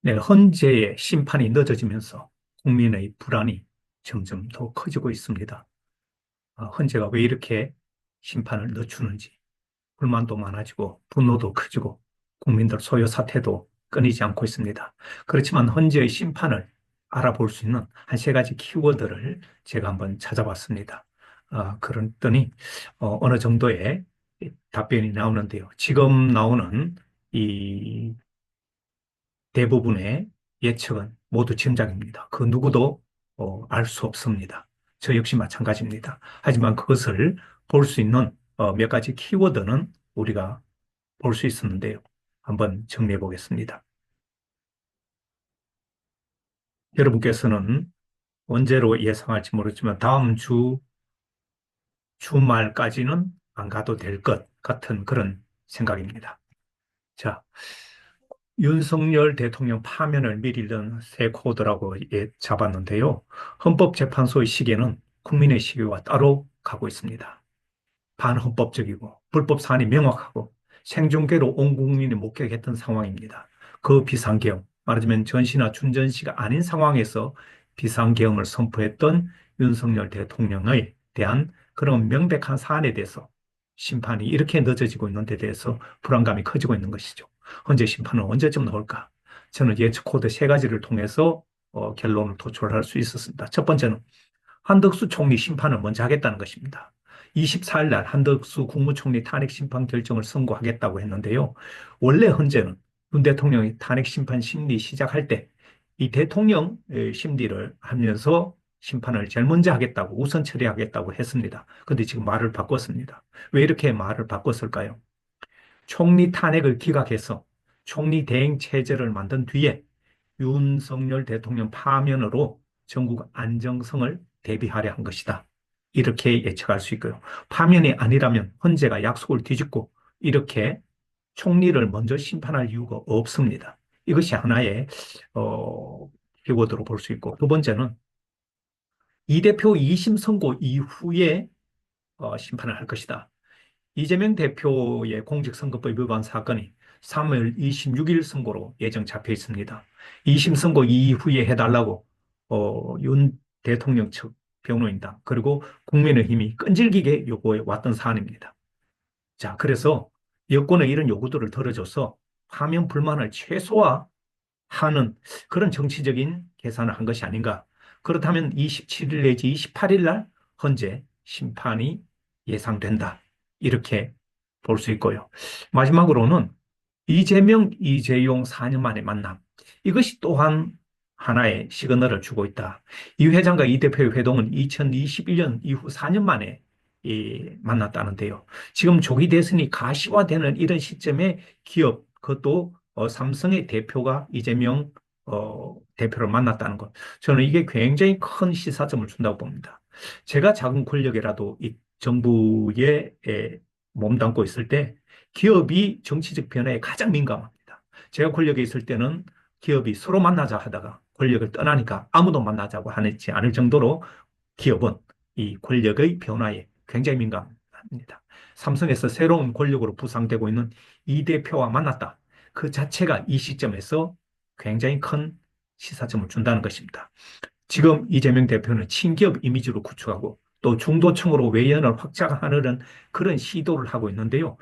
네, 헌재의 심판이 늦어지면서 국민의 불안이 점점 더 커지고 있습니다. 헌재가 왜 이렇게 심판을 늦추는지 불만도 많아지고 분노도 커지고 국민들 소요 사태도 끊이지 않고 있습니다. 그렇지만 헌재의 심판을 알아볼 수 있는 한 세 가지 키워드를 제가 한번 찾아봤습니다. 그랬더니 어느 정도의 답변이 나오는데요. 지금 나오는 이 대부분의 예측은 모두 짐작입니다. 그 누구도 알 수 없습니다. 저 역시 마찬가지입니다. 하지만 그것을 볼 수 있는 몇 가지 키워드는 우리가 볼 수 있었는데요. 한번 정리해 보겠습니다. 여러분께서는 언제로 예상할지 모르지만 다음 주 주말까지는 안 가도 될 것 같은 그런 생각입니다. 자, 윤석열 대통령 파면을 미리던 새 코드라고 잡았는데요. 헌법재판소의 시계는 국민의 시계와 따로 가고 있습니다. 반헌법적이고 불법 사안이 명확하고 생중계로 온 국민이 목격했던 상황입니다. 그 비상계엄, 말하자면 전시나 준전시가 아닌 상황에서 비상계엄을 선포했던 윤석열 대통령에 대한 그런 명백한 사안에 대해서 심판이 이렇게 늦어지고 있는 데 대해서 불안감이 커지고 있는 것이죠. 헌재 심판은 언제쯤 나올까? 저는 예측 코드 세 가지를 통해서 결론을 도출할 수 있었습니다. 첫 번째는 한덕수 총리 심판을 먼저 하겠다는 것입니다. 24일 날 한덕수 국무총리 탄핵 심판 결정을 선고하겠다고 했는데요. 원래 헌재는 윤 대통령이 탄핵 심판 심리 시작할 때 이 대통령 심리를 하면서 심판을 제일 먼저 하겠다고 우선 처리하겠다고 했습니다. 그런데 지금 말을 바꿨습니다. 왜 이렇게 말을 바꿨을까요? 총리 탄핵을 기각해서 총리 대행 체제를 만든 뒤에 윤석열 대통령 파면으로 전국 안정성을 대비하려 한 것이다. 이렇게 예측할 수 있고요. 파면이 아니라면 헌재가 약속을 뒤집고 이렇게 총리를 먼저 심판할 이유가 없습니다. 이것이 하나의 키워드로 볼 수 있고 두 번째는 이 대표 2심 선고 이후에 심판을 할 것이다. 이재명 대표의 공직선거법 위반 사건이 3월 26일 선고로 예정 잡혀 있습니다. 2심 선고 이후에 해달라고 윤 대통령 측 변호인단 그리고 국민의힘이 끈질기게 요구해 왔던 사안입니다. 자, 그래서 여권의 이런 요구들을 들어줘서 파면 불만을 최소화하는 그런 정치적인 계산을 한 것이 아닌가. 그렇다면 27일 내지 28일 날 헌재 심판이 예상된다. 이렇게 볼 수 있고요. 마지막으로는 이재명, 이재용 4년 만의 만남. 이것이 또한 하나의 시그널을 주고 있다. 이 회장과 이 대표의 회동은 2021년 이후 4년 만에 만났다는데요. 지금 조기 대선이 가시화되는 이런 시점에 기업, 그것도 삼성의 대표가 이재명 대표를 만났다는 것. 저는 이게 굉장히 큰 시사점을 준다고 봅니다. 제가 작은 권력이라도 이 정부에 몸담고 있을 때 기업이 정치적 변화에 가장 민감합니다. 제가 권력에 있을 때는 기업이 서로 만나자 하다가 권력을 떠나니까 아무도 만나자고 하지 않을 정도로 기업은 이 권력의 변화에 굉장히 민감합니다. 삼성에서 새로운 권력으로 부상되고 있는 이 대표와 만났다. 그 자체가 이 시점에서 굉장히 큰 시사점을 준다는 것입니다. 지금 이재명 대표는 친기업 이미지로 구축하고 또 중도층으로 외연을 확장하려는 그런 시도를 하고 있는데요.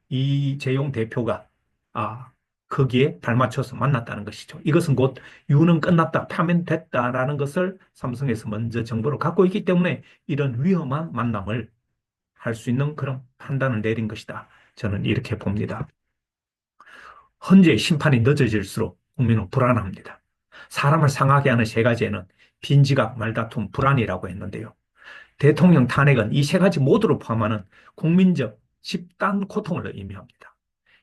이재용 대표가 거기에 발맞춰서 만났다는 것이죠. 이것은 곧 유는 끝났다, 파면됐다라는 것을 삼성에서 먼저 정보를 갖고 있기 때문에 이런 위험한 만남을 할 수 있는 그런 판단을 내린 것이다. 저는 이렇게 봅니다. 헌재 심판이 늦어질수록 국민은 불안합니다. 사람을 상하게 하는 세 가지에는 빈지각, 말다툼, 불안이라고 했는데요. 대통령 탄핵은 이 세 가지 모두를 포함하는 국민적 집단 고통을 의미합니다.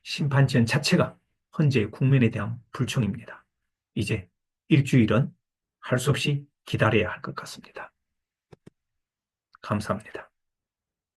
심판 지연 자체가 헌재의 국민에 대한 불충입니다. 이제 일주일은 할 수 없이 기다려야 할 것 같습니다. 감사합니다.